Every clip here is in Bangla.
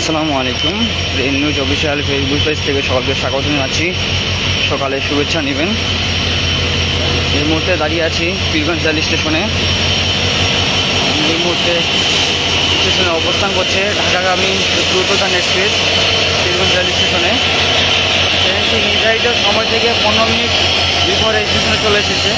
আসসালামু আলাইকুম। Rail news official Facebook page থেকে সকলকে স্বাগত জানাচ্ছি। সকালে শুভেচ্ছা নেবেন। এই মুহূর্তে দাঁড়িয়ে আছি পীরগঞ্জ রেল স্টেশনে। এই মুহূর্তে স্টেশনে অবস্থান করছে ঢাকাগামী দ্রুতগামী এক্সপ্রেস পীরগঞ্জ রেল স্টেশনে। ট্রেনটি নির্ধারিত সময় থেকে 15 মিনিট বিফোর স্টেশনে চলে এসেছে।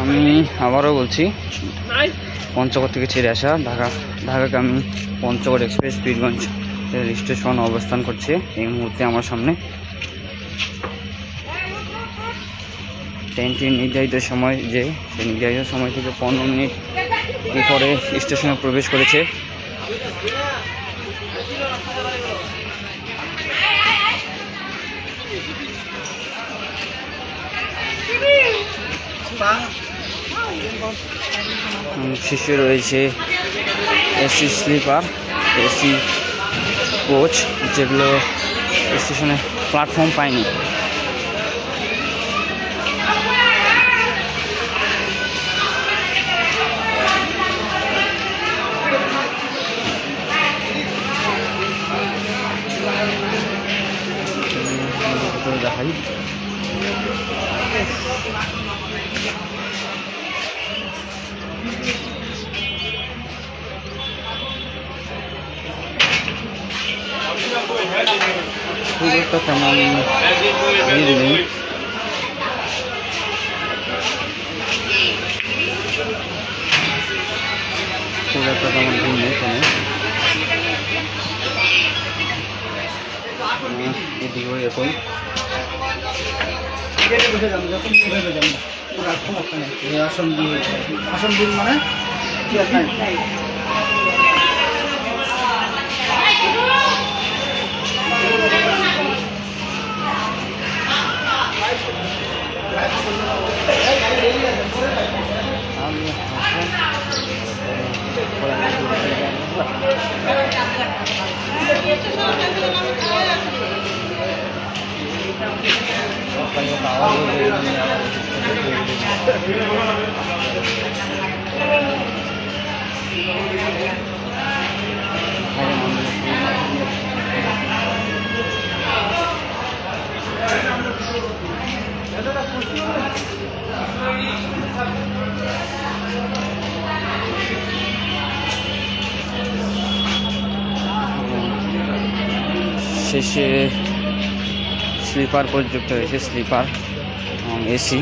আমি আবারও বলছি, পঞ্চগড় থেকে ছেড়ে আসা ঢাকাগামী Panchagarh express Pirganj rail station অবস্থান করছে এই মুহূর্তে আমার সামনে। ট্রেনটির নির্ধারিত সময় সেই নির্ধারিত সময় থেকে 15 মিনিট পরে স্টেশনে প্রবেশ করেছে। শীর্ষে রয়েছে এসি স্লিপার, এসি কোচ, যেগুলো স্টেশনে প্ল্যাটফর্ম পায়নি। দেখাই খুব একটা তেমন ভিড় নেই। খুব একটা তেমন ভিড় নেই এদিকেও এরকম। আসন দিন মানে শেষে স্লিপার প্রযুক্ত হয়েছে, স্লিপার এবং এসি।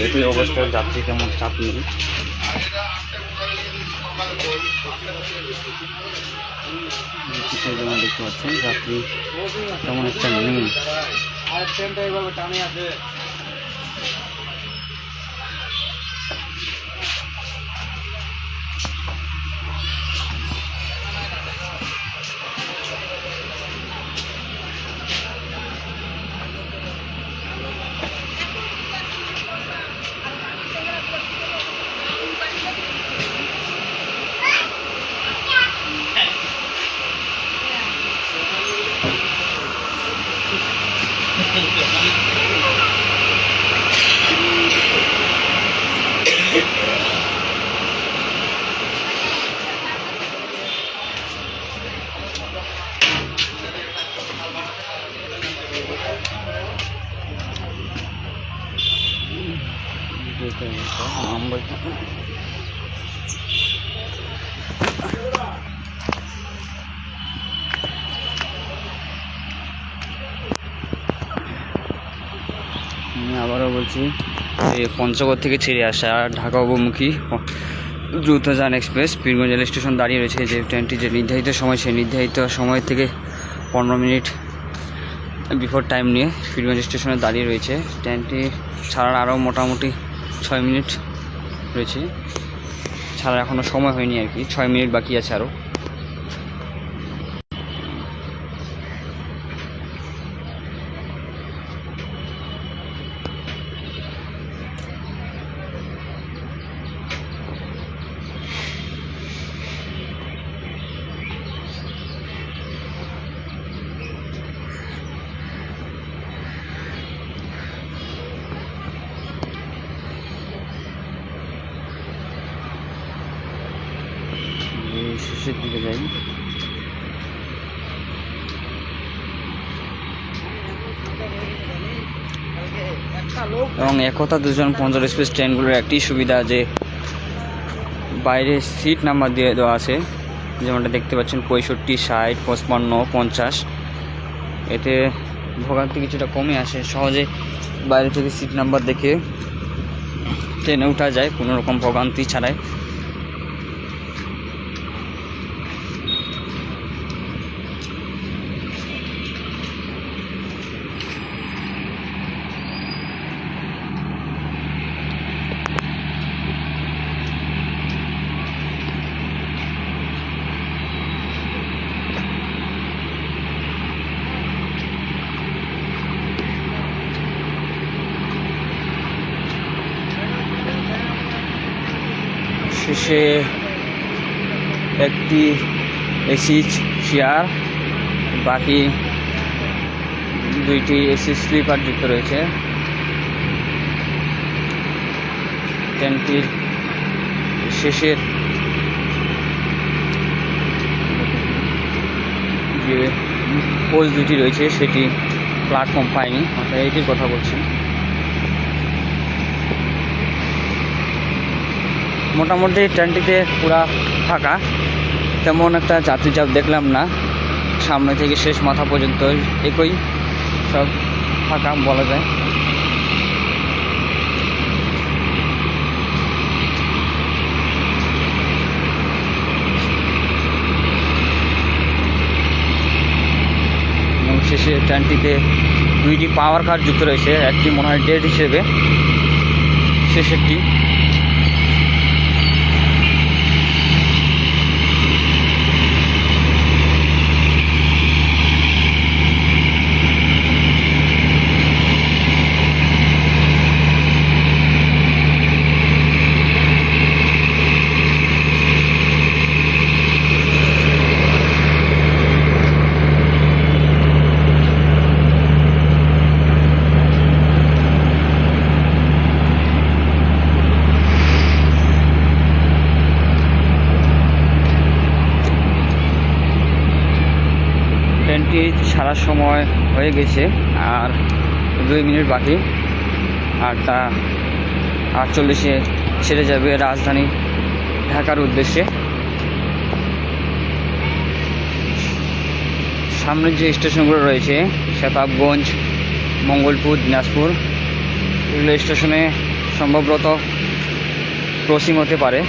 একই অবস্থায় যাত্রী তেমন চাপ নেই। যেমন দেখতে পাচ্ছেন যাত্রী তেমন একটা নেই। আবারও বলছি, এই পঞ্চগড় থেকে ছেড়ে আসা ঢাকা অভিমুখী Drutojan express Pirganj rail station দাঁড়িয়ে রয়েছে। যে ট্রেনটি যে নির্ধারিত সময়, সেই নির্ধারিত সময় থেকে 15 মিনিট বিফোর টাইম নিয়ে পীরগঞ্জ স্টেশনে দাঁড়িয়ে রয়েছে। ট্রেনটি ছাড়ার আরও মোটামুটি 6 মিনিট রয়েছে, ছাড়ার এখনও সময় হয়নি আর কি, 6 মিনিট বাকি আছে আরও। শেষের দিকে যাই। এবং একতা দুজন পঞ্চগড় এক্সপ্রেস ট্রেনগুলোর একটি সুবিধা যে বাইরে সিট নাম্বার দিয়ে দেওয়া আছে, যেমনটা দেখতে পাচ্ছেন 65, 60, 55, 50। এতে ভোগান্তি কিছুটা কমে আসে, সহজে বাইরে থেকে সিট নাম্বার দেখে ট্রেনে উঠা যায় কোনো রকম ভোগান্তি ছাড়াই। শেষে একটি এসি চেয়ার, বাকি দুইটি এসি স্লিপার যুক্ত রয়েছে। ট্রেনটির শেষের যে কোচ দুটি রয়েছে সেটি প্ল্যাটফর্ম পায়নি, অর্থাৎ এইটির কথা বলছি। মোটামুটি ট্রেনটিতে পুরা ফাঁকা, তেমন একটা যাত্রী চাপ দেখলাম না। সামনে থেকে শেষ মাথা পর্যন্ত একই, সব ফাঁকা বলা যায়। এবং শেষে ট্রেনটিতে দুইটি পাওয়ার কার যুক্ত রয়েছে, একটি মনে হয় ডেট হিসেবে, শেষেরটি। ট্রেনটি ছাড়ার সময় হয়ে গেছে, আর 2 মিনিট বাকি। 8:48 ছেড়ে যাবে রাজধানী ঢাকার উদ্দেশ্যে। সামনের যে স্টেশনগুলো রয়েছে, শেতাবগঞ্জ, মঙ্গলপুর, দিনাজপুর, এগুলো স্টেশনে সম্ভবত ক্রসিং হতে পারে।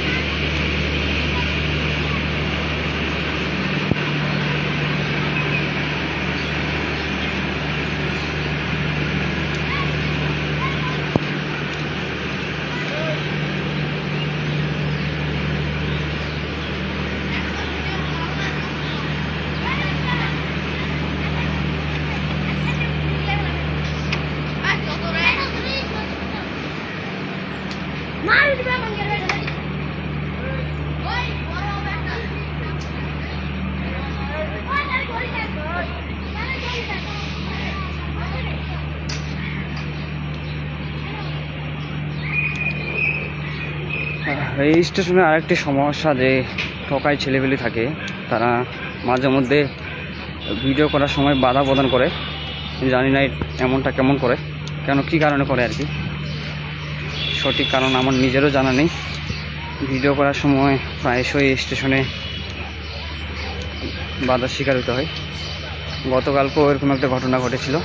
এই স্টেশনে আরেকটি সমস্যা যে ঠকাই ছেলেপেলে থাকে, তারা মাঝে মধ্যে ভিডিও করার সময় বাধা প্রদান করে। জানি না এমনটা কেমন করে, কেন কী কারণে করে আর কি। সঠিক কারণ আমার নিজেরও জানা নেই। ভিডিও করার সময় প্রায়শই স্টেশনে বাধার শিকার হতে হয়। গতকালকেও এরকম একটা ঘটনা ঘটেছিল।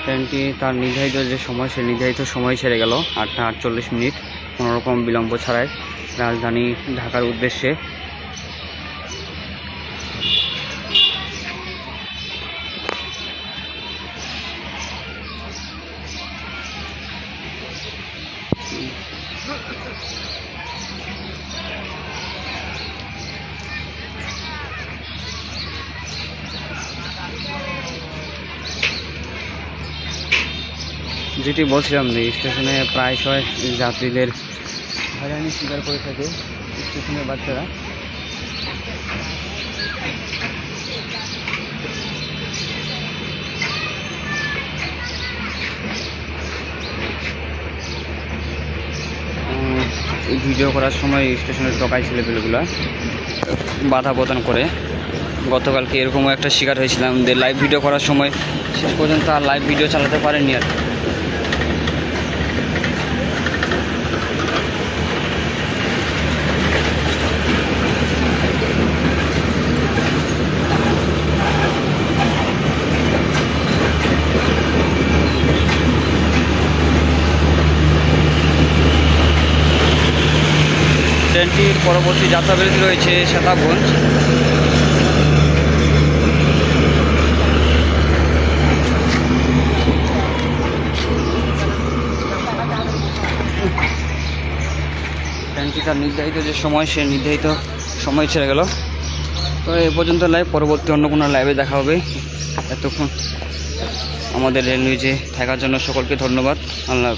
ট্রেনটি তার নির্ধারিত যে সময়, সে নির্ধারিত সময় ছেড়ে গেল 8টা 48 মিনিট, কোনোরকম বিলম্ব ছাড়াই রাজধানী ঢাকার উদ্দেশ্যে। যেটি বলছিলাম যে স্টেশনে প্রায়শই যাত্রীদের হয়রানি স্বীকার করে থাকে স্টেশনের বাচ্চারা। ভিডিও করার সময় স্টেশনের টোকাই ছেলেপেলেগুলো বাধা প্রদান করে। গতকালকে এরকমও একটা শিকার হয়েছিলাম যে লাইভ ভিডিও করার সময় শেষ পর্যন্ত আর লাইভ ভিডিও চালাতে পারেননি আর। ট্রেনটির পরবর্তী যাত্রাবিরতি রয়েছে সেতাবগঞ্জ। ট্রেনটি তার নির্ধারিত যে সময়, সে নির্ধারিত সময় ছেড়ে গেল। তো এ পর্যন্ত লাইভ, পরবর্তী অন্য কোনো লাইভে দেখা হবে। এতক্ষণ আমাদের রেল নিউজে থাকার জন্য সকলকে ধন্যবাদ। আল্লাহ।